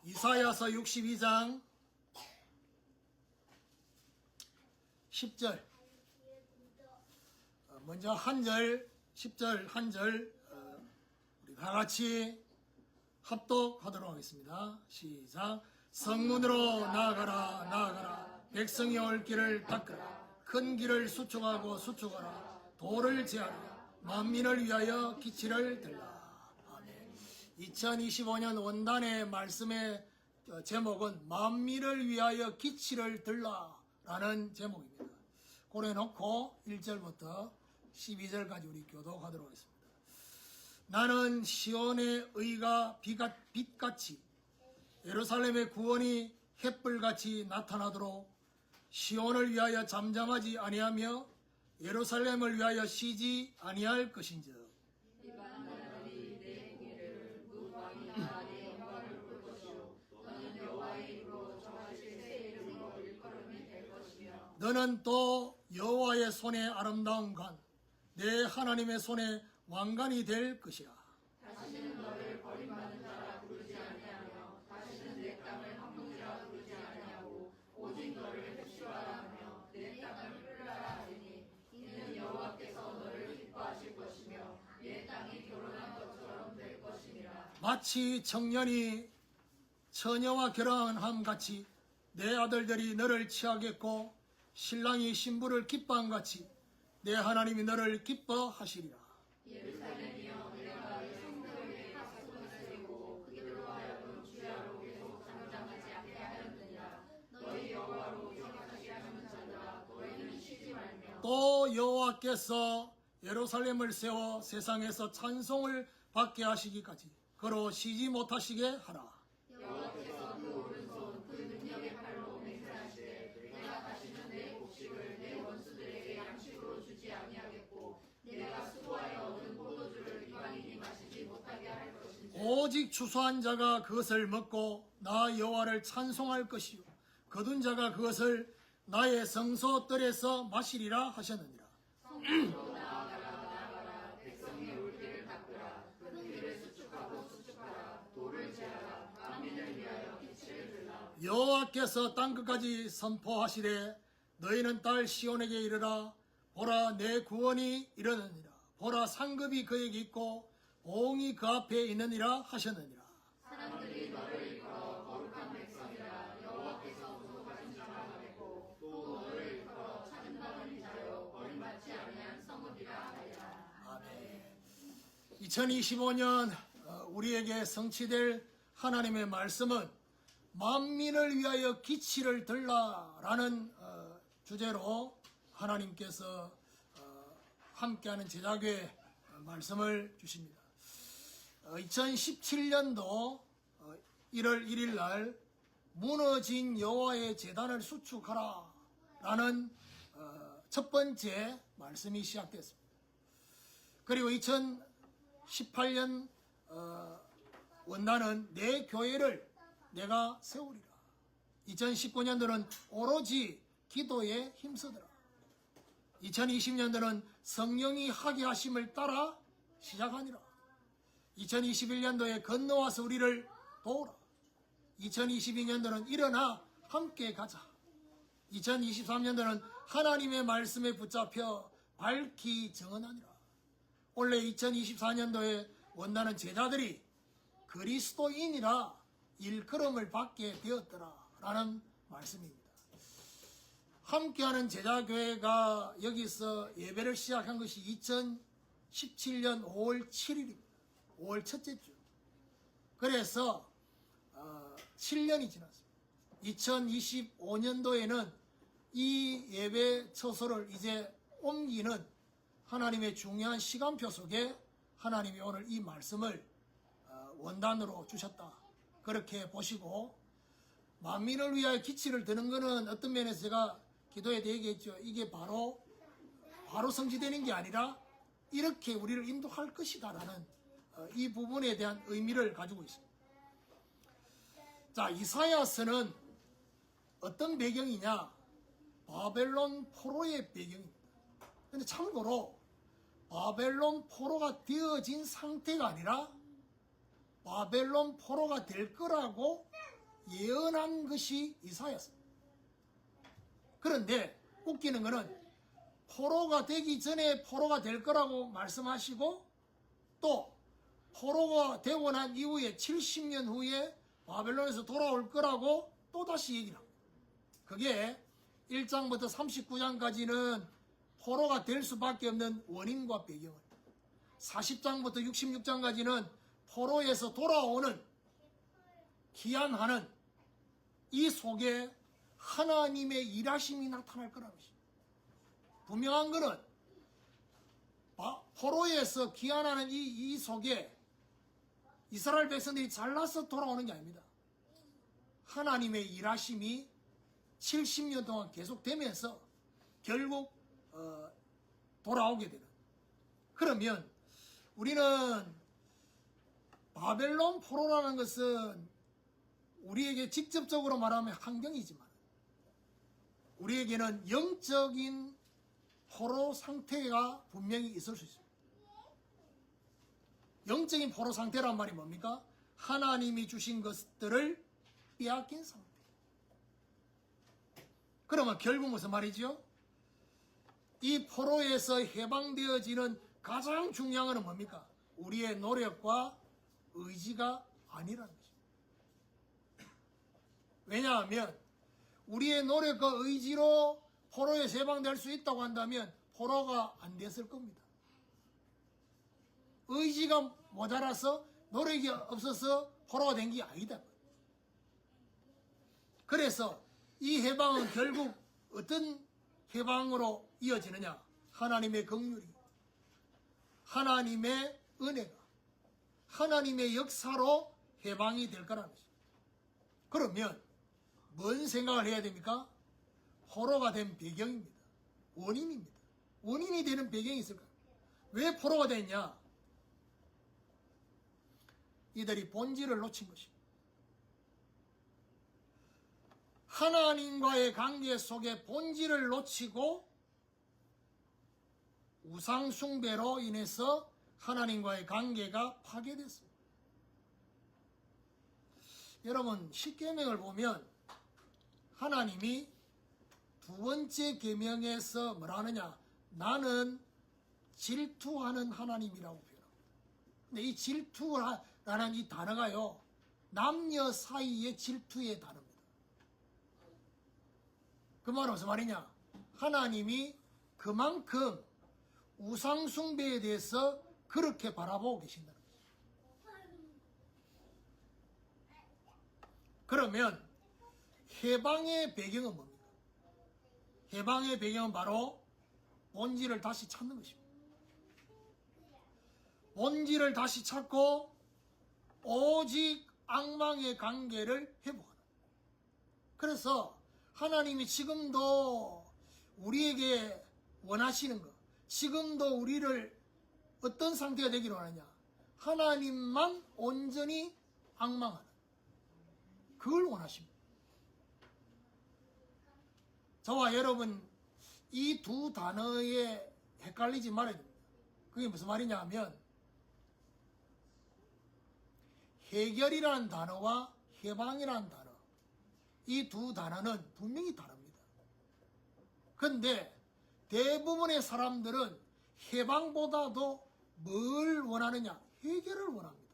이사야서 62장 10절 먼저 한절 10절 한절 우리 다같이 합독하도록 하겠습니다. 시작. 성문으로 나아가라 나아가라, 백성이 올 길을 닦으라, 큰 길을 수축하고 수축하라, 돌을 제하라, 만민을 위하여 기치를 들라. 아멘. 2025년 원단의 말씀의 제목은 만민을 위하여 기치를 들라 라는 제목입니다. 고래 놓고 1절부터 12절까지 우리 교독하도록 하겠습니다. 나는 시온의 의가 빛같이 예루살렘의 구원이 햇불같이 나타나도록 시온을 위하여 잠잠하지 아니하며 예루살렘을 위하여 쉬지 아니할 것인즉 너는 또 여호와의 손에 아름다운 관, 내 하나님의 손에 왕관이 될 것이라. 다시는 너를 버림받은 자라 부르지 아니하며 다시는 내 땅을 황무지라 부르지 아니하고 오직 너를 heb시바라 하며 내 땅을 풀라라 하리니 이는 여호와께서 너를 기뻐하실 것이며 내 땅이 결혼한 것처럼 될 것이니라. 마치 청년이 처녀와 결혼함 같이 내 아들들이 너를 취하겠고 신랑이 신부를 기뻐함 같이 내 하나님이 너를 기뻐하시리라. 예루살렘이여, 내가 내 성도에게 가시손을 쓰리고 그들로 하여금 주야로 계속 잠잠하지 않게 하였느니라. 너희 여호와로 생각하게 하는 자들아, 너희는 쉬지 말며 또 여호와께서 예루살렘을 세워 세상에서 찬송을 받게 하시기까지 그로 쉬지 못하시게 하라. 여호와께서 그 오른손 그 능력의 팔로 맹세하시되 내가 다시는 내 곡식을 내 원수들에게 양식으로 주지 아니하겠고 내가 수고하여 얻은 포도주를 이방인이 마시지 못하게 할 것인지 오직 추수한 자가 그것을 먹고 나 여호와를 찬송할 것이요 거둔 자가 그것을 나의 성소뜰에서 마시리라 하셨느니라. 성문으로 나아가라 백성이 올 길을 닦으라, 큰 길을 수축하고 수축하라, 돌을 제하라, 만민을 위하여 기치를 들라. 여호와께서 땅끝까지 선포하시되 너희는 딸 시온에게 이르라. 보라, 내 구원이 이르느니라. 보라, 상급이 그에게 있고 보응이 그 앞에 있느니라 하셨느니라. 사람들이 너를 일컬어 거룩한 백성이라. 여호와께서 구속하신 자라 하겠고 또 너를 일컬어 찾은받은 자여 버림받지 아니한 성읍이라 하리라. 아멘. 2025년 우리에게 성취될 하나님의 말씀은 만민을 위하여 기치를 들라라는 주제로 하나님께서 함께하는 제자교회 말씀을 주십니다. 2017년도 1월 1일 날 무너진 여호와의 제단을 수축하라 라는 첫 번째 말씀이 시작됐습니다. 그리고 2018년 원단은 내 교회를 내가 세우리라. 2019년도는 오로지 기도에 힘쓰더라. 2020년도는 성령이 하게 하심을 따라 시작하니라. 2021년도에 건너와서 우리를 도우라. 2022년도는 일어나 함께 가자. 2023년도는 하나님의 말씀에 붙잡혀 밝히 정언하니라. 원래 2024년도에 원나는 제자들이 그리스도인이라 일컬음을 받게 되었더라 라는 말씀입니다. 함께하는 제자교회가 여기서 예배를 시작한 것이 2017년 5월 7일입니다. 5월 첫째 주. 그래서 7년이 지났습니다. 2025년도에는 이 예배 처소를 이제 옮기는 하나님의 중요한 시간표 속에 하나님이 오늘 이 말씀을 원단으로 주셨다. 그렇게 보시고 만민을 위하여 기치를 드는 것은 어떤 면에서 제가 기도에 얘기했죠. 이게 바로 성취되는 게 아니라 이렇게 우리를 인도할 것이다 라는 이 부분에 대한 의미를 가지고 있습니다. 자, 이사야서는 어떤 배경이냐? 바벨론 포로의 배경입니다. 근데 참고로 바벨론 포로가 되어진 상태가 아니라 바벨론 포로가 될 거라고 예언한 것이 이사야였습니다. 그런데 웃기는 것은 포로가 되기 전에 포로가 될 거라고 말씀하시고 또 포로가 되고 난 이후에 70년 후에 바벨론에서 돌아올 거라고 또다시 얘기를 합니다. 그게 1장부터 39장까지는 포로가 될 수밖에 없는 원인과 배경을, 40장부터 66장까지는 포로에서 돌아오는 기한하는 이 속에 하나님의 일하심이 나타날 거라는 것입니다. 분명한 것은 포로에서 기한하는 이 속에 이스라엘 백성들이 잘나서 돌아오는 게 아닙니다. 하나님의 일하심이 70년 동안 계속되면서 결국 돌아오게 되는. 그러면 우리는 바벨론 포로라는 것은 우리에게 직접적으로 말하면 환경이지만 우리에게는 영적인 포로 상태가 분명히 있을 수 있습니다. 영적인 포로 상태란 말이 뭡니까? 하나님이 주신 것들을 빼앗긴 상태. 그러면 결국 무슨 말이죠? 이 포로에서 해방되어지는 가장 중요한 것은 뭡니까? 우리의 노력과 의지가 아니라는 것입니다. 왜냐하면 우리의 노력과 의지로 포로에서 해방될 수 있다고 한다면 포로가 안 됐을 겁니다. 의지가 모자라서 노력이 없어서 포로가 된 게 아니다. 그래서 이 해방은 결국 어떤 해방으로 이어지느냐? 하나님의 긍휼이, 하나님의 은혜가, 하나님의 역사로 해방이 될 거라는 것입니다. 그러면 뭔 생각을 해야 됩니까? 포로가 된 배경입니다. 원인입니다. 원인이 되는 배경이 있을까요? 왜 포로가 됐냐? 이들이 본질을 놓친 것입니다. 하나님과의 관계 속에 본질을 놓치고 우상숭배로 인해서 하나님과의 관계가 파괴됐습니다. 여러분, 십계명을 보면 하나님이 두 번째 계명에서 뭐라 하느냐? 나는 질투하는 하나님이라고 표현합니다. 근데 이 질투라는 이 단어가요, 남녀 사이의 질투의 단어입니다. 그 말은 무슨 말이냐? 하나님이 그만큼 우상숭배에 대해서 그렇게 바라보고 계신다는 거죠. 그러면 해방의 배경은 뭡니까? 해방의 배경은 바로 본질을 다시 찾는 것입니다. 본질을 다시 찾고 오직 악망의 관계를 회복하는. 그래서 하나님이 지금도 우리에게 원하시는 것, 지금도 우리를 어떤 상태가 되기를 원하냐? 하나님만 온전히 악망하는, 그걸 원하십니다. 저와 여러분, 이 두 단어에 헷갈리지 말아야 됩니다. 그게 무슨 말이냐 하면 해결이라는 단어와 해방이라는 단어, 이 두 단어는 분명히 다릅니다. 그런데 대부분의 사람들은 해방보다도 뭘 원하느냐? 해결을 원합니다.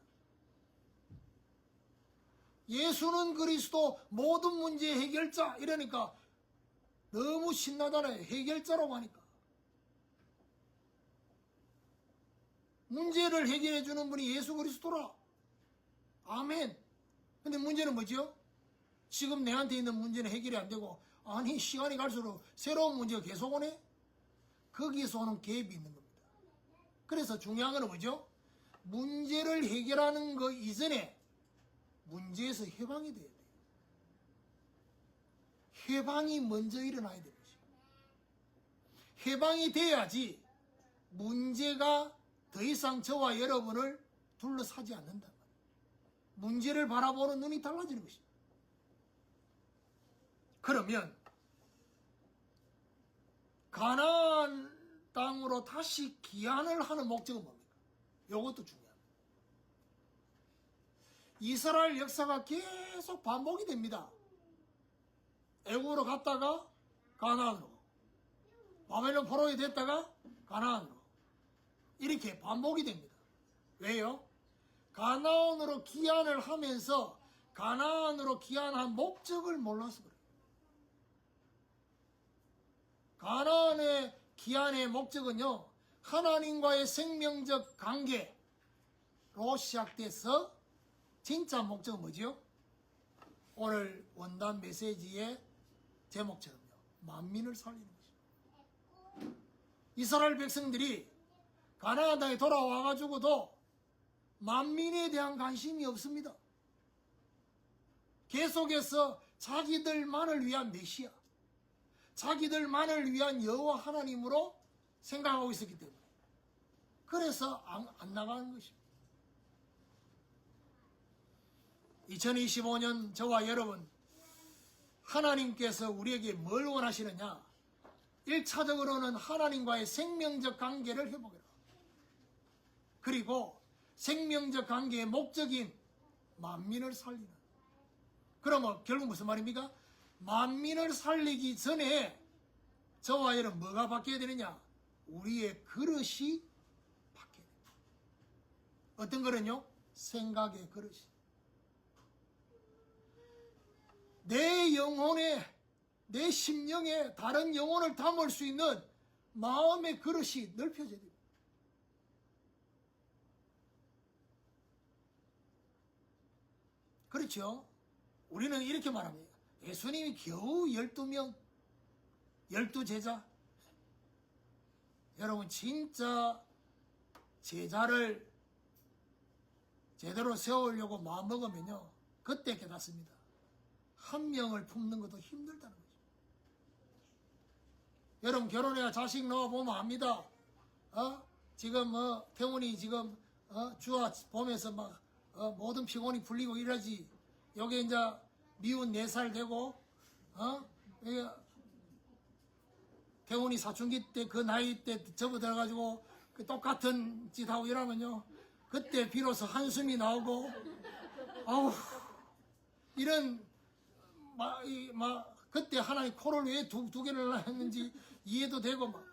예수는 그리스도 모든 문제의 해결자 이러니까 너무 신나잖아요. 해결자라고 하니까. 문제를 해결해 주는 분이 예수 그리스도라. 아멘. 근데 문제는 뭐죠? 지금 내한테 있는 문제는 해결이 안 되고, 아니 시간이 갈수록 새로운 문제가 계속 오네? 거기에서 오는 갭이 있는 겁니다. 그래서 중요한 건 뭐죠? 문제를 해결하는 것 이전에 문제에서 해방이 돼야 돼요. 해방이 먼저 일어나야 되는 것이죠. 해방이 돼야지 문제가 더 이상 저와 여러분을 둘러싸지 않는단 말이에요. 문제를 바라보는 눈이 달라지는 것입니다. 그러면 가나안 땅으로 다시 귀환을 하는 목적은 뭡니까? 이것도 중요합니다. 이스라엘 역사가 계속 반복이 됩니다. 애국으로 갔다가 가나안으로, 바벨론 포로에 됐다가 가나안으로, 이렇게 반복이 됩니다. 왜요? 가나안으로 귀환을 하면서 가나안으로 귀환한 목적을 몰라서 그래요. 가나안의 귀환의 목적은요, 하나님과의 생명적 관계로 시작돼서 진짜 목적은 뭐지요? 오늘 원단 메시지의 제목처럼요, 만민을 살리는 것입니다. 이스라엘 백성들이 가나안 땅에 돌아와가지고도 만민에 대한 관심이 없습니다. 계속해서 자기들만을 위한 메시아, 자기들만을 위한 여호와 하나님으로 생각하고 있었기 때문에, 그래서 안 나가는 것입니다. 2025년 저와 여러분, 하나님께서 우리에게 뭘 원하시느냐? 1차적으로는 하나님과의 생명적 관계를 회복해라. 그리고 생명적 관계의 목적인 만민을 살리는. 그러면 결국 무슨 말입니까? 만민을 살리기 전에 저와 여러분 뭐가 바뀌어야 되느냐? 우리의 그릇이 바뀌어야 됩니다. 어떤 그릇요? 생각의 그릇이. 내 영혼에, 내 심령에 다른 영혼을 담을 수 있는 마음의 그릇이 넓혀져야 됩니다. 그렇죠? 우리는 이렇게 말합니다. 예수님이 겨우 12명, 12제자. 여러분, 진짜 제자를 제대로 세우려고 마음먹으면요, 그때 깨닫습니다. 한 명을 품는 것도 힘들다는 거죠. 여러분, 결혼해야 자식 낳아보면 압니다. 지금 태훈이 지금 주아 보면서 막 모든 피곤이 풀리고 이러지. 여기 이제 미운 4살 되고 태훈이 사춘기 때 그 나이 때 접어들어가지고 그 똑같은 짓 하고 이러면요, 그때 비로소 한숨이 나오고, 아우, 이런 그때 하나님 코를 왜 두 개를 했는지 이해도 되고 막.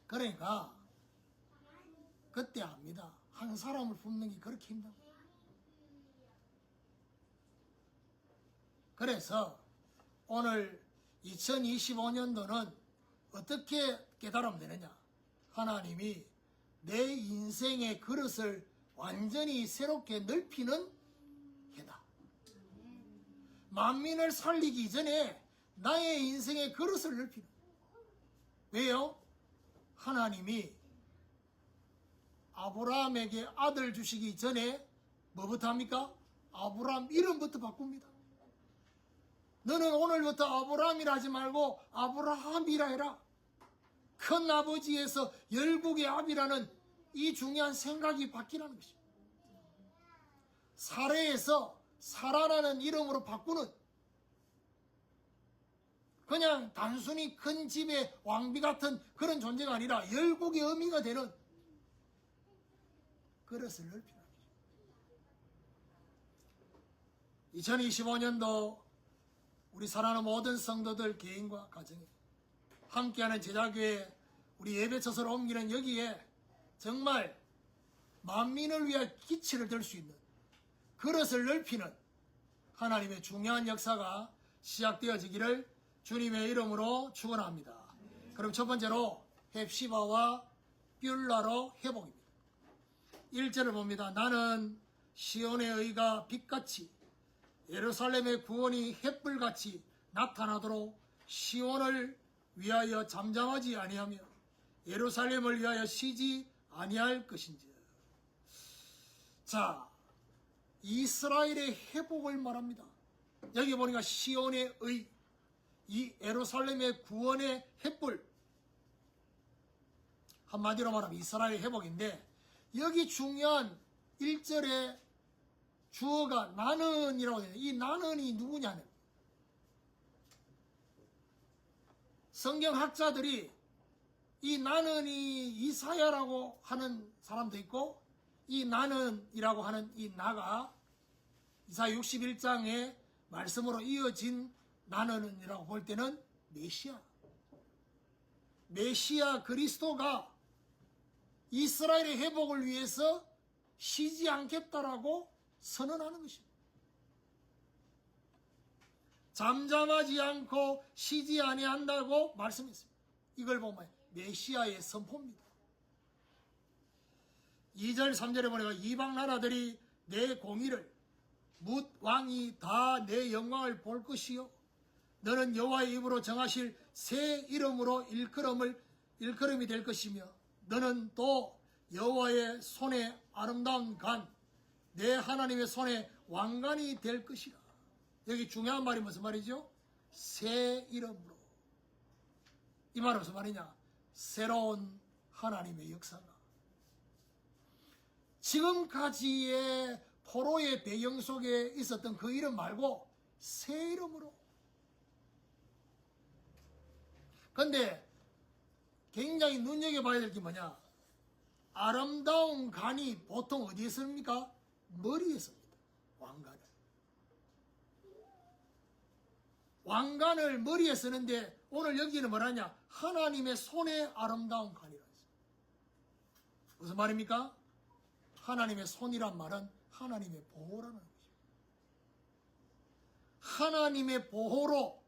그러니까 그때 압니다. 한 사람을 품는 게 그렇게 힘든 거예요. 그래서 오늘 2025년도는 어떻게 깨달으면 되느냐? 하나님이 내 인생의 그릇을 완전히 새롭게 넓히는 해다. 만민을 살리기 전에 나의 인생의 그릇을 넓히는. 왜요? 하나님이 아브라함에게 아들 주시기 전에 뭐부터 합니까? 아브라함 이름부터 바꿉니다. 너는 오늘부터 아브라함이라 하지 말고 아브라함이라 해라. 큰 아버지에서 열국의 아비라는 이 중요한 생각이 바뀌라는 것입니다. 사레에서 사라라는 이름으로 바꾸는, 그냥 단순히 큰 집의 왕비 같은 그런 존재가 아니라 열국의 어미가 되는 그릇을 넓히는 거죠. 2025년도 우리 사랑하는 모든 성도들 개인과 가정에 함께하는 제자교회 우리 예배처소로 옮기는 여기에 정말 만민을 위해 기치를 들 수 있는 그릇을 넓히는 하나님의 중요한 역사가 시작되어지기를 주님의 이름으로 축원합니다. 그럼 첫 번째로 헵시바와 뷸라로 회복입니다. 1절을 봅니다. 나는 시온의 의가 빛같이 예루살렘의 구원이 햇불같이 나타나도록 시온을 위하여 잠잠하지 아니하며 예루살렘을 위하여 쉬지 아니할 것인지. 자, 이스라엘의 회복을 말합니다. 여기 보니까 시온의 의, 이 예루살렘의 구원의 햇불, 한마디로 말하면 이스라엘 회복인데, 여기 중요한 1절에 주어가 나는이라고 되어 있는데, 이 나는이 누구냐는 성경학자들이 이 나는이 이사야라고 하는 사람도 있고 이 나는이라고 하는 이 나가 이사야 61장의 말씀으로 이어진 나는이라고 볼 때는 메시아 그리스도가 이스라엘의 회복을 위해서 쉬지 않겠다라고 선언하는 것입니다. 잠잠하지 않고 쉬지 아니한다고 말씀했습니다. 이걸 보면 메시아의 선포입니다. 2절 3절에 보니까 이방 나라들이 내 공의를 뭇 왕이 다 내 영광을 볼 것이요 너는 여호와의 입으로 정하실 새 이름으로 일컬음이 될 것이며 너는 또 여호와의 손에 아름다운 간 내 하나님의 손에 왕관이 될 것이라. 여기 중요한 말이 무슨 말이죠? 새 이름으로. 이 말은 무슨 말이냐? 새로운 하나님의 역사가 지금까지의 포로의 배경 속에 있었던 그 이름 말고 새 이름으로. 근데 굉장히 눈여겨봐야 될 게 뭐냐? 아름다운 간이 보통 어디에 씁니까? 머리에 씁니다. 왕관을 머리에 쓰는데 오늘 여기는 뭐라냐? 하나님의 손에 아름다운 간이라 했어요. 무슨 말입니까? 하나님의 손이란 말은 하나님의 보호라는 것입니다. 하나님의 보호로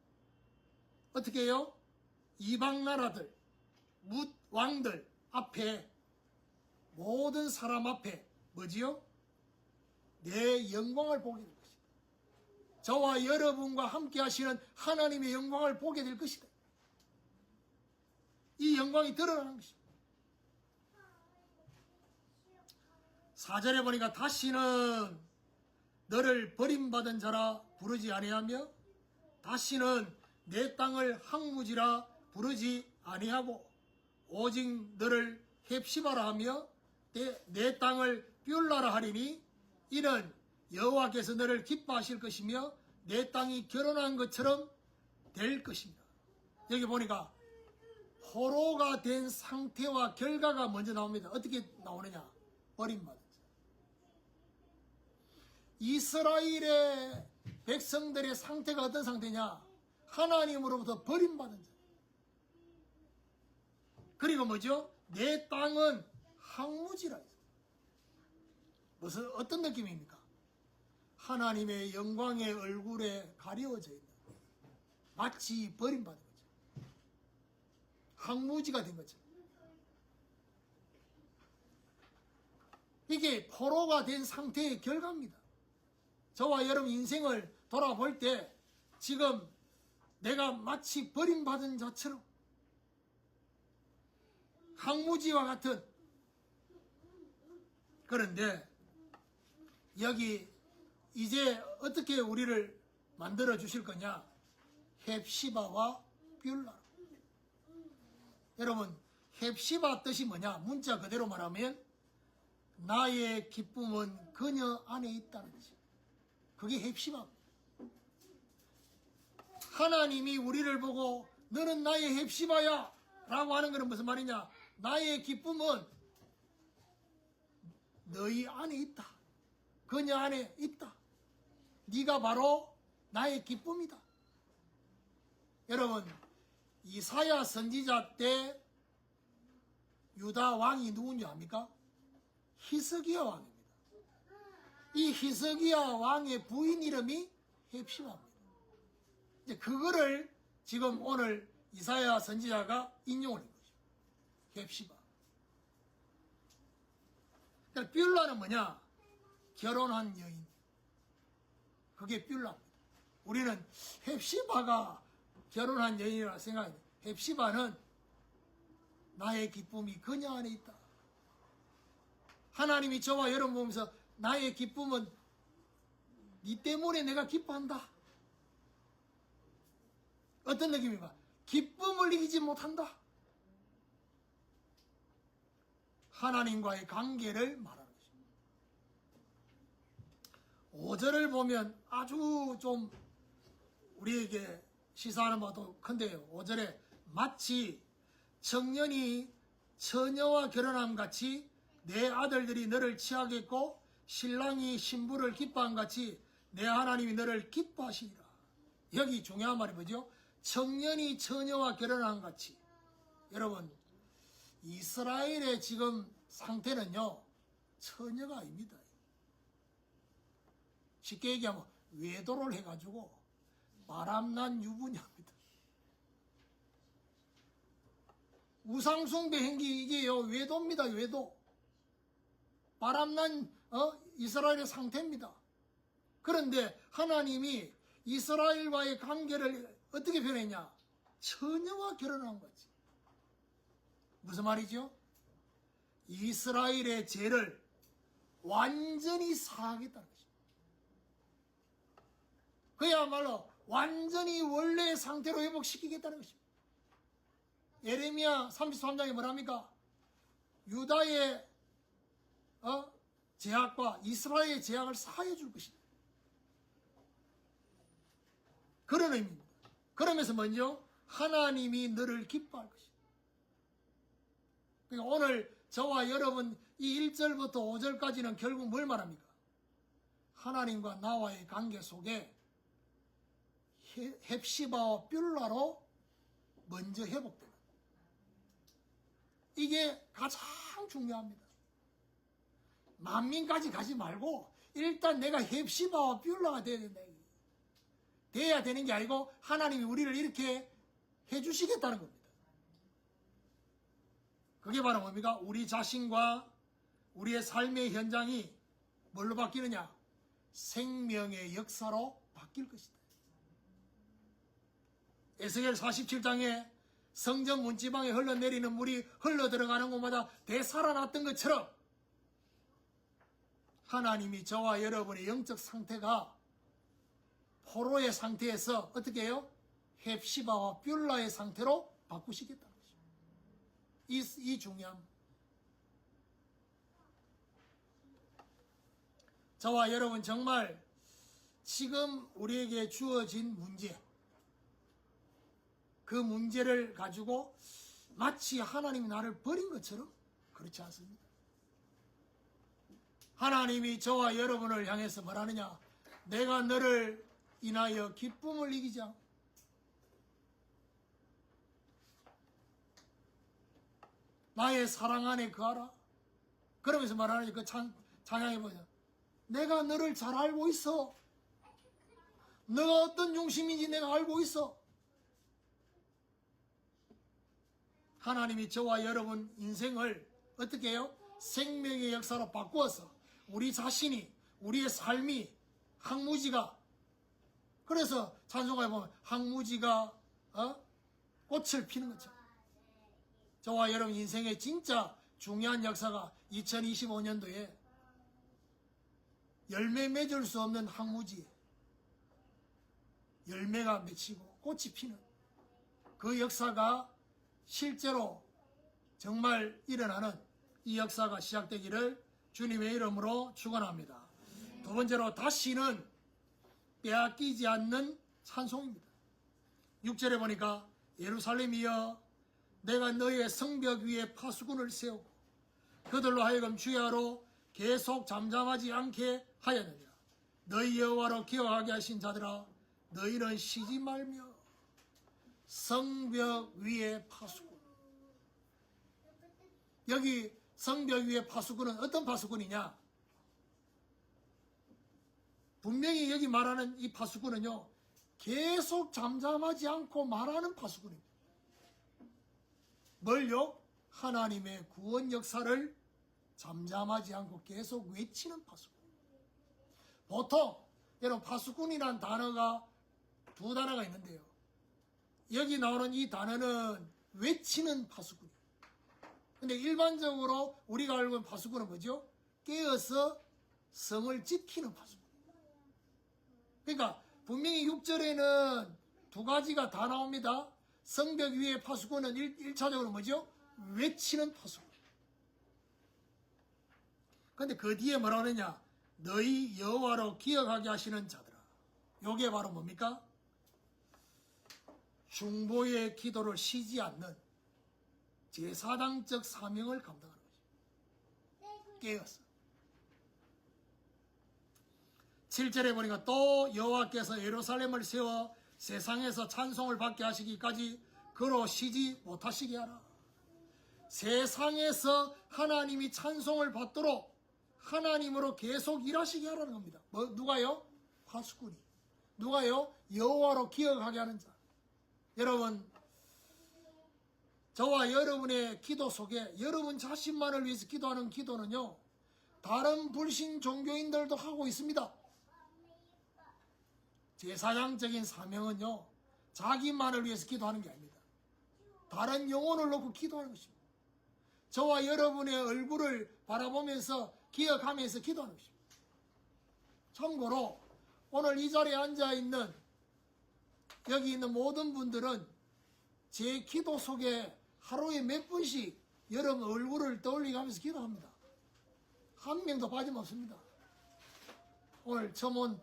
어떻게 해요? 이방 나라들, 뭇 왕들 앞에 모든 사람 앞에 뭐지요? 내 영광을 보게 될 것이다. 저와 여러분과 함께 하시는 하나님의 영광을 보게 될 것이다. 이 영광이 드러나는 것입니다. 4절에 보니까 다시는 너를 버림받은 자라 부르지 아니하며 다시는 내 땅을 항무지라 부르지 아니하고 오직 너를 헵시바라 하며 내 땅을 뷸라라 하리니 이는 여호와께서 너를 기뻐하실 것이며 내 땅이 결혼한 것처럼 될 것입니다. 여기 보니까 포로가 된 상태와 결과가 먼저 나옵니다. 어떻게 나오느냐? 버림받은 자. 이스라엘의 백성들의 상태가 어떤 상태냐? 하나님으로부터 버림받은 자. 그리고 뭐죠? 내 땅은 항무지라. 무슨 어떤 느낌입니까? 하나님의 영광의 얼굴에 가려워져 있는 마치 버림받은 거죠. 항무지가 된 거죠. 이게 포로가 된 상태의 결과입니다. 저와 여러분 인생을 돌아볼 때 지금 내가 마치 버림받은 자처럼 항무지와 같은. 그런데 여기 이제 어떻게 우리를 만들어 주실 거냐? 헵시바와 뷸라. 여러분 헵시바 뜻이 뭐냐? 문자 그대로 말하면 나의 기쁨은 그녀 안에 있다는 거지. 그게 헵시바입니다. 하나님이 우리를 보고 너는 나의 헵시바야 라고 하는 것은 무슨 말이냐? 나의 기쁨은 너희 안에 있다. 그녀 안에 있다. 네가 바로 나의 기쁨이다. 여러분 이사야 선지자 때 유다 왕이 누군지 압니까? 히스기야 왕입니다. 이 히스기야 왕의 부인 이름이 헵시바입니다. 이제 그거를 지금 오늘 이사야 선지자가 인용을 한 거죠. 헵시바. 그러니까 뷸라는 뭐냐? 결혼한 여인. 그게 뷸라입니다. 우리는 헵시바가 결혼한 여인이라고 생각해야 돼. 헵시바는 나의 기쁨이 그녀 안에 있다. 하나님이 저와 여러분 보면서 나의 기쁨은 네 때문에 내가 기뻐한다. 어떤 느낌입니까? 기쁨을 이기지 못한다. 하나님과의 관계를 말하는 것입니다. 5절을 보면 아주 좀 우리에게 시사하는 바도 큰데요. 5절에 마치 청년이 처녀와 결혼함 같이 내 아들들이 너를 취하겠고 신랑이 신부를 기뻐한 같이 내 하나님이 너를 기뻐하시리라. 여기 중요한 말이 뭐죠? 청년이 처녀와 결혼한 같이. 여러분, 이스라엘의 지금 상태는요, 처녀가 아닙니다. 쉽게 얘기하면 외도를 해가지고 바람난 유부녀입니다. 우상숭배 행기 이게요, 외도입니다. 외도. 바람난 이스라엘의 상태입니다. 그런데 하나님이 이스라엘과의 관계를 어떻게 표현했냐? 처녀와 결혼한 거지. 무슨 말이죠? 이스라엘의 죄를 완전히 사하겠다는 것입니다. 그야말로 완전히 원래의 상태로 회복시키겠다는 것입니다. 예레미야 33장에 뭐랍니까? 유다의 제약과 이스라엘의 제약을 사하여 줄 것이다. 그런 의미입니다. 그러면서 먼저 하나님이 너를 기뻐할 것이다. 그러니까 오늘 저와 여러분 이 1절부터 5절까지는 결국 뭘 말합니까? 하나님과 나와의 관계 속에 헵시바와 뷸라로 먼저 회복되는, 이게 가장 중요합니다. 만민까지 가지 말고 일단 내가 헵시바와 뷸라가 돼야 된다. 돼야 되는 게 아니고 하나님이 우리를 이렇게 해주시겠다는 겁니다. 그게 바로 뭡니까? 우리 자신과 우리의 삶의 현장이 뭘로 바뀌느냐? 생명의 역사로 바뀔 것이다. 에스겔 47장에 성전 문지방에 흘러내리는 물이 흘러들어가는 곳마다 되살아났던 것처럼 하나님이 저와 여러분의 영적 상태가 포로의 상태에서 어떻게 해요? 헵시바와 뷸라의 상태로 바꾸시겠다는 것입니다. 이 중요함. 저와 여러분 정말 지금 우리에게 주어진 문제, 그 문제를 가지고 마치 하나님이 나를 버린 것처럼 그렇지 않습니다. 하나님이 저와 여러분을 향해서 말하느냐? 내가 너를 인하여 기쁨을 이기자. 나의 사랑 안에 거하라. 그러면서 말하는 그 찬양해 보자. 내가 너를 잘 알고 있어. 너가 어떤 중심인지 내가 알고 있어. 하나님이 저와 여러분 인생을 어떻게 해요? 생명의 역사로 바꾸어서 우리 자신이, 우리의 삶이 항무지가, 그래서 찬송가에 보면 항무지가 꽃을 피는 것처럼 저와 여러분 인생의 진짜 중요한 역사가 2025년도에 열매 맺을 수 없는 항무지, 열매가 맺히고 꽃이 피는 그 역사가 실제로 정말 일어나는 이 역사가 시작되기를 주님의 이름으로 축원합니다. 두 번째로 다시는 빼앗기지 않는 찬송입니다. 6절에 보니까 예루살렘이여 내가 너의 성벽 위에 파수꾼을 세우고 그들로 하여금 주야로 계속 잠잠하지 않게 하였느니라. 너희 여호와로 기억하게 하신 자들아 너희는 쉬지 말며 성벽 위에 파수꾼. 여기 성벽 위에 파수꾼은 어떤 파수꾼이냐? 분명히 여기 말하는 이 파수꾼은요, 계속 잠잠하지 않고 말하는 파수꾼입니다. 뭘요? 하나님의 구원 역사를 잠잠하지 않고 계속 외치는 파수꾼. 보통 여러분 파수꾼이라는 단어가 두 단어가 있는데요. 여기 나오는 이 단어는 외치는 파수꾼이에요. 근데 일반적으로 우리가 알고 있는 파수꾼은 뭐죠? 깨어서 성을 지키는 파수꾼. 그러니까 분명히 6절에는 두 가지가 다 나옵니다. 성벽 위에 파수꾼은 1차적으로 뭐죠? 외치는 파수꾼. 근데 그 뒤에 뭐라고 하느냐? 너희 여호와로 기억하게 하시는 자들아. 요게 바로 뭡니까? 중보의 기도를 쉬지 않는 제사장적 사명을 감당하는 것입니다. 깨었어. 7절에 보니까 또 여호와께서 예루살렘을 세워 세상에서 찬송을 받게 하시기까지 그로 쉬지 못하시게 하라. 세상에서 하나님이 찬송을 받도록 하나님으로 계속 일하시게 하라는 겁니다. 누가요? 파수꾼이. 누가요? 여호와로 기억하게 하는 자. 여러분, 저와 여러분의 기도 속에 여러분 자신만을 위해서 기도하는 기도는요, 다른 불신 종교인들도 하고 있습니다. 제사장적인 사명은요, 자기만을 위해서 기도하는 게 아닙니다. 다른 영혼을 놓고 기도하는 것입니다. 저와 여러분의 얼굴을 바라보면서 기억하면서 기도하는 것입니다. 참고로 오늘 이 자리에 앉아있는 여기 있는 모든 분들은 제 기도 속에 하루에 몇 분씩 여러분 얼굴을 떠올리면서 기도합니다. 한 명도 빠짐없습니다. 오늘 처음 온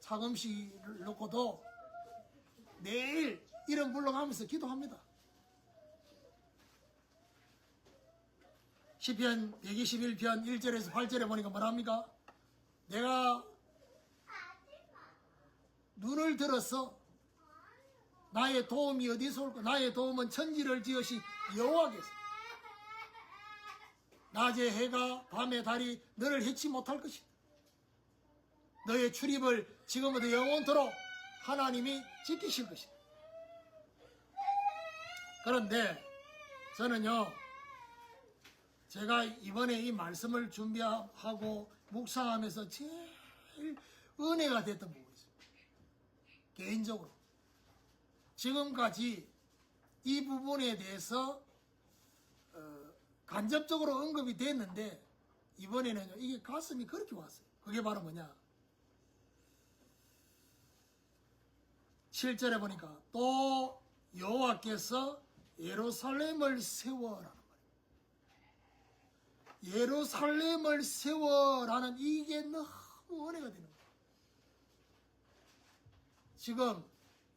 차금씨를 놓고도 매일 이름 불러가면서 기도합니다. 시편 121편 1절에서 8절에 보니까 뭐랍니까? 내가 눈을 들어서 나의 도움이 어디서 올까? 나의 도움은 천지를 지으신 여호와께서. 낮에 해가 밤에 달이 너를 해치 못할 것이다. 너의 출입을 지금부터 영원토록 하나님이 지키실 것이다. 그런데 저는요, 제가 이번에 이 말씀을 준비하고 묵상하면서 제일 은혜가 됐던 부분이 있습니다. 개인적으로 지금까지 이 부분에 대해서 간접적으로 언급이 됐는데 이번에는요, 이게 가슴이 그렇게 왔어요. 그게 바로 뭐냐? 7절에 보니까 또 여호와께서 예루살렘을 세워라는 말이에요. 예루살렘을 세워라는 이게 너무 은혜가 되는 거예요. 지금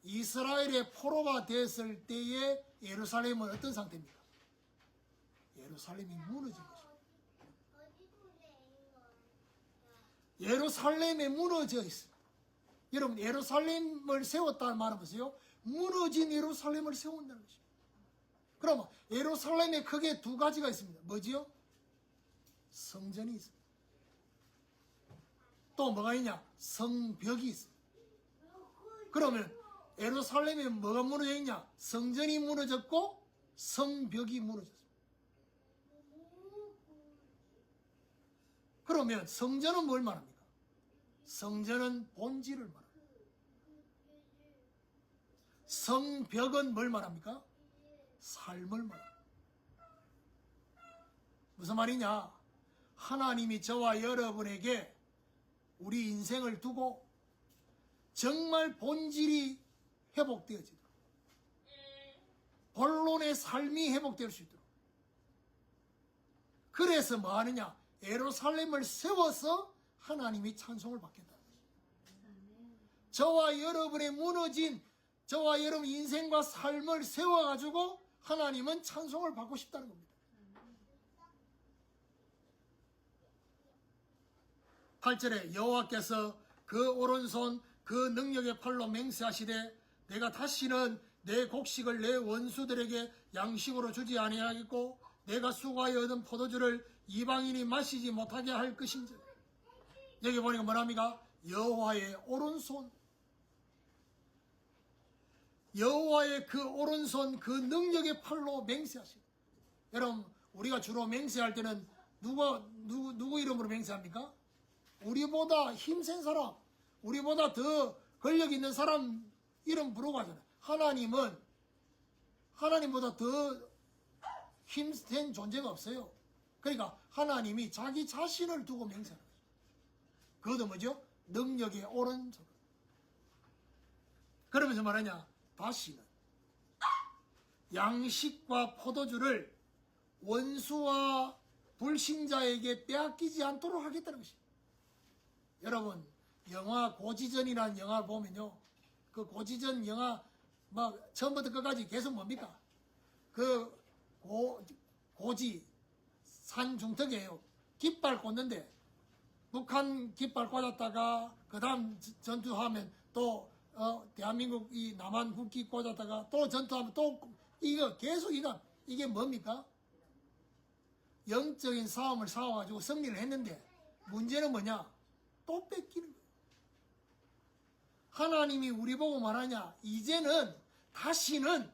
이스라엘의 포로가 됐을 때의 예루살렘은 어떤 상태입니까? 예루살렘이 무너진 것입니다. 예루살렘에 무너져 있습니다. 여러분, 예루살렘을 세웠다는 말은 보세요. 무너진 예루살렘을 세운다는 것입니다. 그러면 예루살렘에 크게 두 가지가 있습니다. 뭐지요? 성전이 있습니다. 또 뭐가 있냐? 성벽이 있습니다. 그러면 예루살렘에 뭐가 무너져 있냐? 성전이 무너졌고 성벽이 무너졌습니다. 그러면 성전은 뭘 말합니까? 성전은 본질을 말합니다. 성벽은 뭘 말합니까? 삶을 말합니다. 무슨 말이냐? 하나님이 저와 여러분에게 우리 인생을 두고 정말 본질이 회복되어지도록, 본론의 삶이 회복될 수 있도록, 그래서 뭐 하느냐? 예루살렘을 세워서 하나님이 찬송을 받겠다는 것입니다. 저와 여러분의 무너진 저와 여러분 인생과 삶을 세워가지고 하나님은 찬송을 받고 싶다는 겁니다. 8절에 여호와께서 그 오른손 그 능력의 팔로 맹세하시되 내가 다시는 내 곡식을 내 원수들에게 양식으로 주지 아니하겠고 내가 수고하여 얻은 포도주를 이방인이 마시지 못하게 할 것인지. 여기 보니까 뭐랍니까? 여호와의 오른손, 여호와의 그 오른손 그 능력의 팔로 맹세하시고. 여러분, 우리가 주로 맹세할 때는 누구 이름으로 맹세합니까? 우리보다 힘센 사람, 우리보다 더 권력 있는 사람 이름 부르고 하잖아요. 하나님보다 더 힘센 존재가 없어요. 그러니까 하나님이 자기 자신을 두고 맹세하는 거죠. 그것도 뭐죠? 능력의 오른손. 그러면서 말하냐? 다시는 양식과 포도주를 원수와 불신자에게 빼앗기지 않도록 하겠다는 것입니다. 여러분, 영화 고지전이라는 영화를 보면요, 그 고지전 영화 막 처음부터 끝까지 계속 뭡니까? 그 고지 산 중턱이에요. 깃발 꽂는데 북한 깃발 꽂았다가 그 다음 전투하면 또 대한민국 이 남한 국기 꽂았다가 또 전투하면 또 이거 계속 이게 뭡니까? 영적인 싸움을 싸워가지고 승리를 했는데 문제는 뭐냐? 또 뺏기는 거예요. 하나님이 우리 보고 말하냐? 이제는 다시는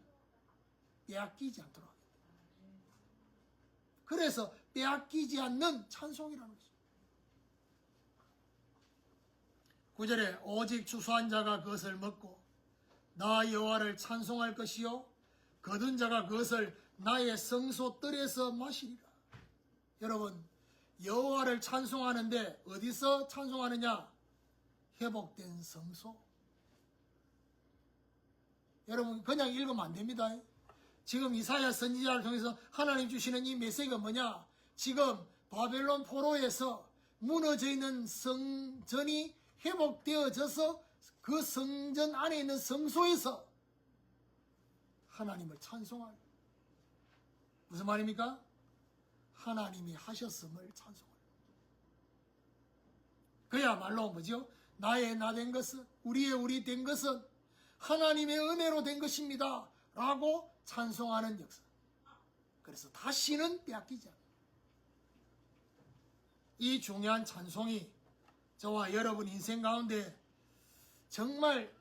빼앗기지 않도록 하겠다. 그래서 빼앗기지 않는 찬송이라는 것입니다. 9절에 오직 추수한 자가 그것을 먹고 나 여호와를 찬송할 것이요 거둔 자가 그것을 나의 성소 뜰에서 마시리라. 여러분, 여호와를 찬송하는데 어디서 찬송하느냐? 회복된 성소. 여러분, 그냥 읽으면 안 됩니다. 지금 이사야 선지자를 통해서 하나님 주시는 이 메시지가 뭐냐? 지금 바벨론 포로에서 무너져 있는 성전이 회복되어져서 그 성전 안에 있는 성소에서 하나님을 찬송할. 무슨 말입니까? 하나님이 하셨음을 찬송할. 그야말로 뭐죠? 나의 나 된 것은, 우리의 우리 된 것은 하나님의 은혜로 된 것입니다 라고 찬송하는 역사. 그래서 다시는 빼앗기지 않아요. 이 중요한 찬송이 저와 여러분 인생 가운데 정말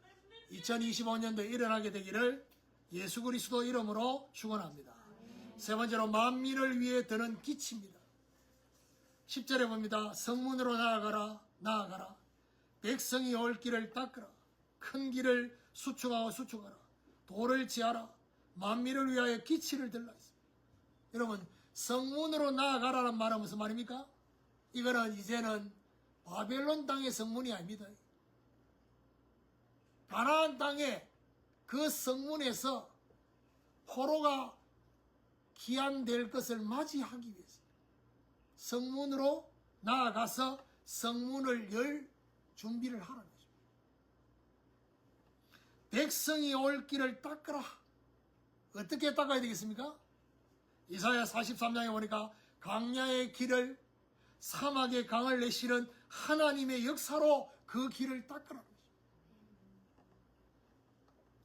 2025년도에 일어나게 되기를 예수 그리스도 이름으로 축원합니다. 세 번째로 만민을 위해 드는 기치입니다. 10절에 봅니다. 성문으로 나아가라. 백성이 올 길을 닦으라. 큰 길을 수축하라. 돌을 지하라. 만민을 위하여 기치를 들라. 여러분, 성문으로 나아가라는 말은 무슨 말입니까? 이거는 이제는 바벨론 땅의 성문이 아닙니다. 가나안 땅의 그 성문에서 포로가 기한될 것을 맞이하기 위해서 성문으로 나아가서 성문을 열 준비를 하라는 것입니다. 백성이 올 길을 닦으라. 어떻게 닦아야 되겠습니까? 이사야 43장에 보니까 광야의 길을 사막의 강을 내시는 하나님의 역사로 그 길을 닦으라는 것입니다.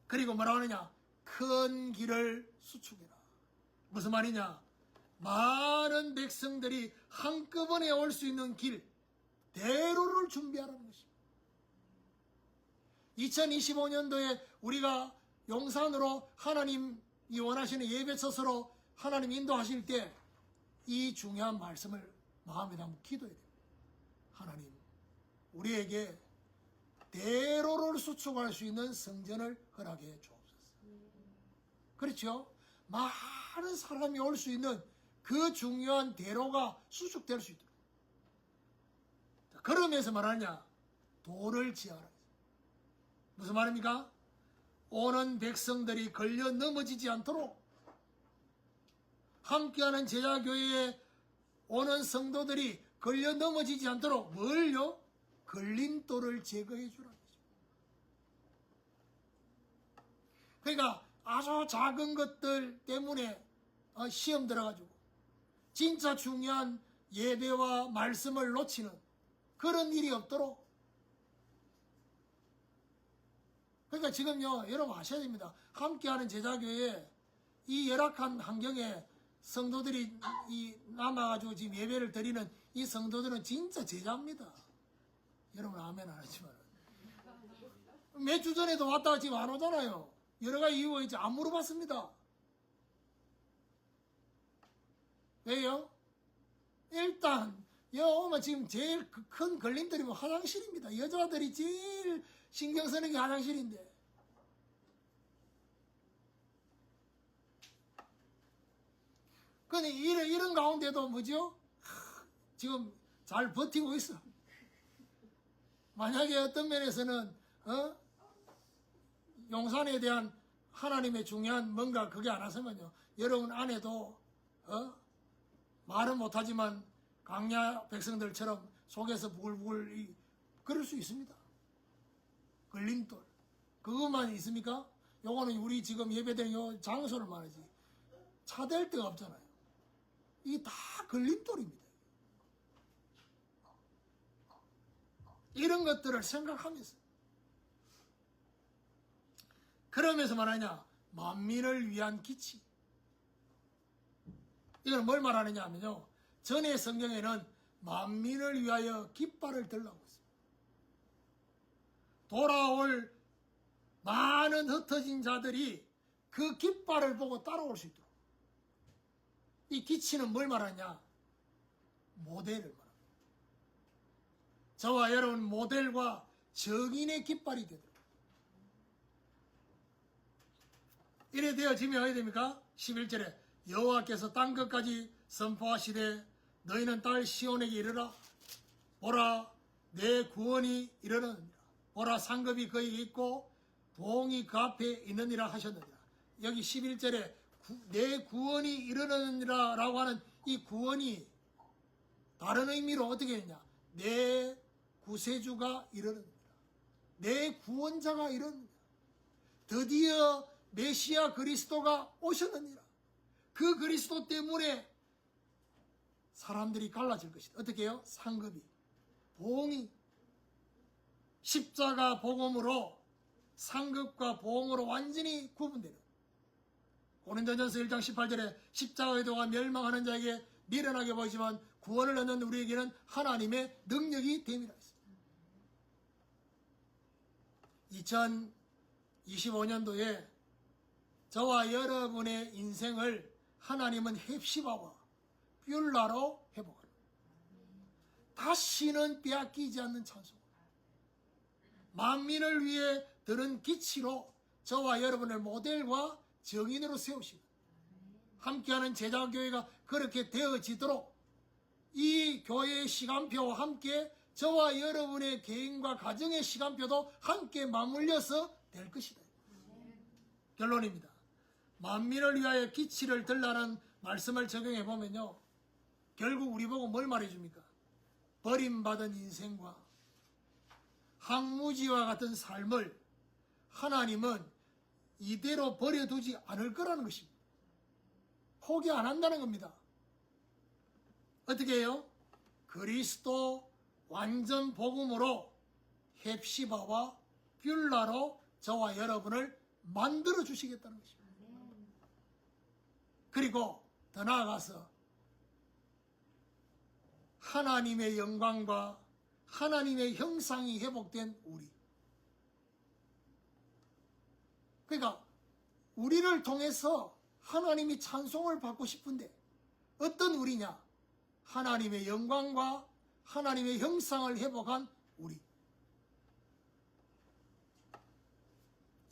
그리고 뭐라 하느냐? 큰 길을 수축해라. 무슨 말이냐? 많은 백성들이 한꺼번에 올 수 있는 길, 대로를 준비하라는 것입니다. 2025년도에 우리가 용산으로 하나님이 원하시는 예배처소로 하나님 인도하실 때 이 중요한 말씀을 마음에 담고 기도해야 됩니다. 하나님, 우리에게 대로를 수축할 수 있는 성전을 허락해 주옵소서. 그렇죠? 많은 사람이 올 수 있는 그 중요한 대로가 수축될 수 있도록. 그러면서 말하냐? 돌을 지하라. 무슨 말입니까? 오는 백성들이 걸려 넘어지지 않도록, 함께하는 제자교회에 오는 성도들이 걸려 넘어지지 않도록 뭘요? 걸림돌을 제거해 주라는 거죠. 그러니까 아주 작은 것들 때문에 시험 들어가지고 진짜 중요한 예배와 말씀을 놓치는 그런 일이 없도록. 그러니까 지금요, 여러분 아셔야 됩니다. 함께하는 제자교회에 이 열악한 환경에 성도들이 남아가지고 지금 예배를 드리는 이 성도들은 진짜 제자입니다. 여러분 아멘 안 하지만 몇 주 전에도 왔다가 지금 안 오잖아요. 여러 가지 이유가 있지. 안 물어봤습니다. 왜요? 일단 여기 오면 지금 제일 큰 걸림돌이 뭐 화장실입니다. 여자들이 제일 신경 쓰는 게 화장실인데. 근데 이런 가운데도 뭐죠? 지금 잘 버티고 있어. 만약에 어떤 면에서는 용산에 대한 하나님의 중요한 뭔가 그게 안 왔으면요, 여러분 안에도 말은 못하지만 광야 백성들처럼 속에서 부글부글 그럴 수 있습니다. 걸림돌 그것만 있습니까? 요거는 우리 지금 예배드린 요 장소를 말하지 차댈 데가 없잖아요. 이게 다 걸림돌입니다. 이런 것들을 생각하면서 그러면서 말하냐, 만민을 위한 기치. 이건 뭘 말하느냐 하면요, 전의 성경에는 만민을 위하여 깃발을 들라고 했습니다. 돌아올 많은 흩어진 자들이 그 깃발을 보고 따라올 수 있도록. 이 기치는 뭘 말하냐? 모델을 말합니다. 저와 여러분 모델과 정인의 깃발이 되도록. 이래 되어지면 어떻게 됩니까? 11절에 여호와께서 땅 끝까지 선포하시되 너희는 딸 시온에게 이르라. 보라 내 구원이 이르느니라. 보라 상급이 그에게 있고 보응이 그 앞에 있느니라 하셨느니라. 여기 11절에 내 구원이 이르느니라 라고 하는 이 구원이 다른 의미로 어떻게 했냐, 내 구세주가 이르느니라. 내 구원자가 이르느니라. 드디어 메시아 그리스도가 오셨느니라. 그 그리스도 때문에 사람들이 갈라질 것이다. 어떻게 해요? 상급이, 보응이, 십자가 복음으로 상급과 보응으로 완전히 구분되는. 고린도전서 1장 18절에 십자가의 도가 멸망하는 자에게 미련하게 보이지만 구원을 얻는 우리에게는 하나님의 능력이 됨이라 했습니다. 2025년도에 저와 여러분의 인생을 하나님은 헵시바와 뷸라로 회복하라. 다시는 빼앗기지 않는 찬송, 만민을 위해 들은 기치로 저와 여러분을 모델과 정인으로 세우시고 함께하는 제자교회가 그렇게 되어지도록 이 교회의 시간표와 함께 저와 여러분의 개인과 가정의 시간표도 함께 맞물려서 될 것이다. 결론입니다. 만민을 위하여 기치를 들라는 말씀을 적용해 보면요, 결국 우리 보고 뭘 말해줍니까? 버림받은 인생과 항무지와 같은 삶을 하나님은 이대로 버려두지 않을 거라는 것입니다. 포기 안 한다는 겁니다. 어떻게 해요? 그리스도 완전 복음으로 헵시바와 뷸라로 저와 여러분을 만들어 주시겠다는 것입니다. 그리고 더 나아가서 하나님의 영광과 하나님의 형상이 회복된 우리. 그러니까 우리를 통해서 하나님이 찬송을 받고 싶은데 어떤 우리냐? 하나님의 영광과 하나님의 형상을 회복한 우리.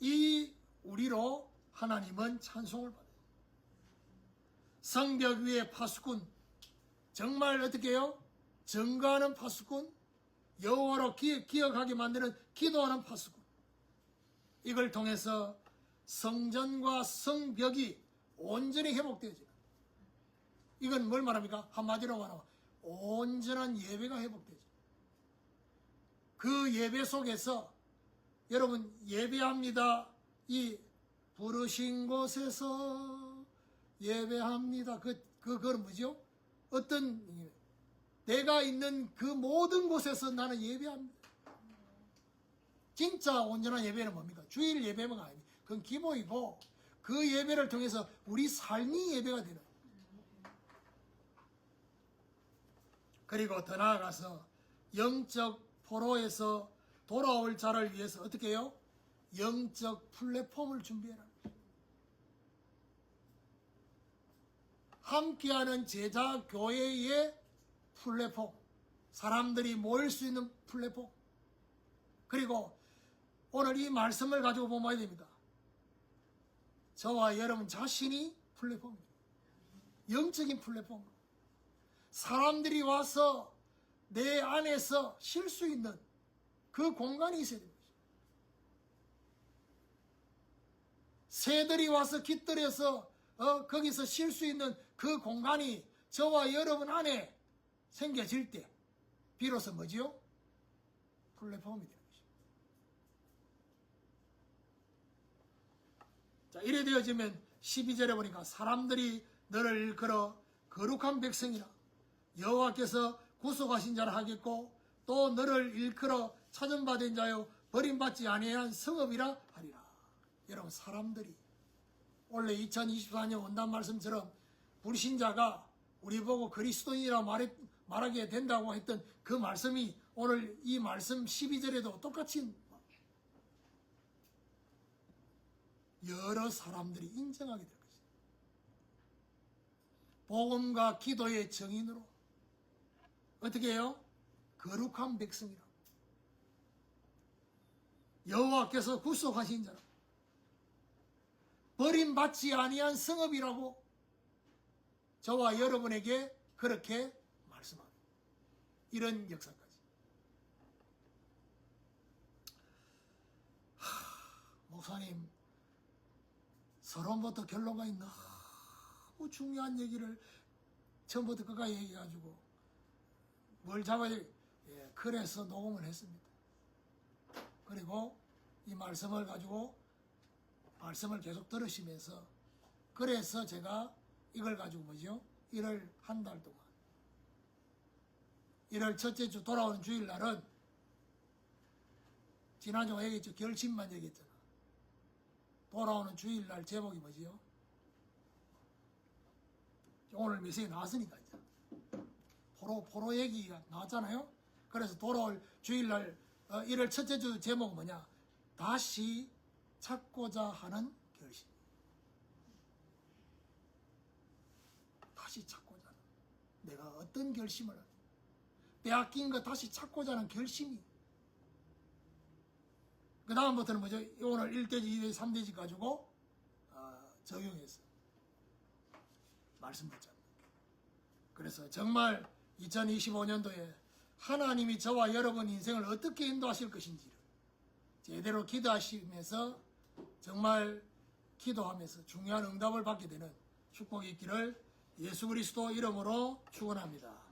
이 우리로 하나님은 찬송을 받아요. 성벽 위에 파수꾼, 정말 어떻게 해요? 증거하는 파수꾼, 여호와로 기억하게 만드는 기도하는 파수꾼. 이걸 통해서 성전과 성벽이 온전히 회복되어지는. 이건 뭘 말합니까? 한마디로 말하면 온전한 예배가 회복되죠. 그 예배 속에서 여러분 예배합니다. 이 부르신 곳에서 예배합니다. 그건 뭐죠? 어떤 내가 있는 그 모든 곳에서 나는 예배합니다. 진짜 온전한 예배는 뭡니까? 주일 예배가 아닙니다. 그건 기본이고 그 예배를 통해서 우리 삶이 예배가 되는. 그리고 더 나아가서 영적 포로에서 돌아올 자를 위해서 어떻게 해요? 영적 플랫폼을 준비해라. 함께하는 제자 교회의 플랫폼, 사람들이 모일 수 있는 플랫폼. 그리고 오늘 이 말씀을 가지고 보면 어야 됩니까? 저와 여러분 자신이 플랫폼입니다. 영적인 플랫폼. 사람들이 와서 내 안에서 쉴 수 있는 그 공간이 있어야 됩니다. 새들이 와서 깃들여서 거기서 쉴 수 있는 그 공간이 저와 여러분 안에 생겨질 때 비로소 뭐지요? 플랫폼이 되는 것입니다. 자, 이래 되어지면 12절에 보니까 사람들이 너를 일컬어 거룩한 백성이라 여호와께서 구속하신 자라 하겠고 또 너를 일컬어 찾은받은 자요 버림받지 아니한 성읍이라 하리라. 여러분, 사람들이 원래 2024년 원단 말씀처럼 불신자가 우리 보고 그리스도인이라 말하게 된다고 했던 그 말씀이 오늘 이 말씀 12절에도 똑같이 여러 사람들이 인정하게 될 것입니다. 복음과 기도의 증인으로 어떻게 해요? 거룩한 백성이라 여호와께서 구속하신 자라 버림받지 아니한 성읍이라고 저와 여러분에게 그렇게 말씀합니다. 이런 역사까지. 목사님, 서론부터 결론까지 너무 중요한 얘기를 처음부터 끝까지 얘기해가지고 뭘 잡아야 그래서 녹음을 했습니다. 그리고 이 말씀을 가지고 말씀을 계속 들으시면서 그래서 제가 이걸 가지고 뭐죠? 1월 한 달 동안 1월 첫째 주 돌아오는 주일날은 지난주에 얘기했죠. 결심만 얘기했잖아. 돌아오는 주일날 제목이 뭐지요? 오늘 메시지 나왔으니까 이제 포로 얘기가 나왔잖아요. 그래서 돌아올 주일날 1월 첫째 주 제목은 뭐냐? 다시 찾고자 하는 결심. 다시 찾고자 하는. 내가 어떤 결심을 빼앗긴 거 다시 찾고자 하는 결심이. 그 다음부터는 뭐죠? 오늘 1대지, 2대지, 3대지 가지고 적용해서 말씀 듣잖아요. 그래서 정말 2025년도에 하나님이 저와 여러분 인생을 어떻게 인도하실 것인지를 제대로 기도하시면서 정말 기도하면서 중요한 응답을 받게 되는 축복이 있기를 예수 그리스도 이름으로 축원합니다.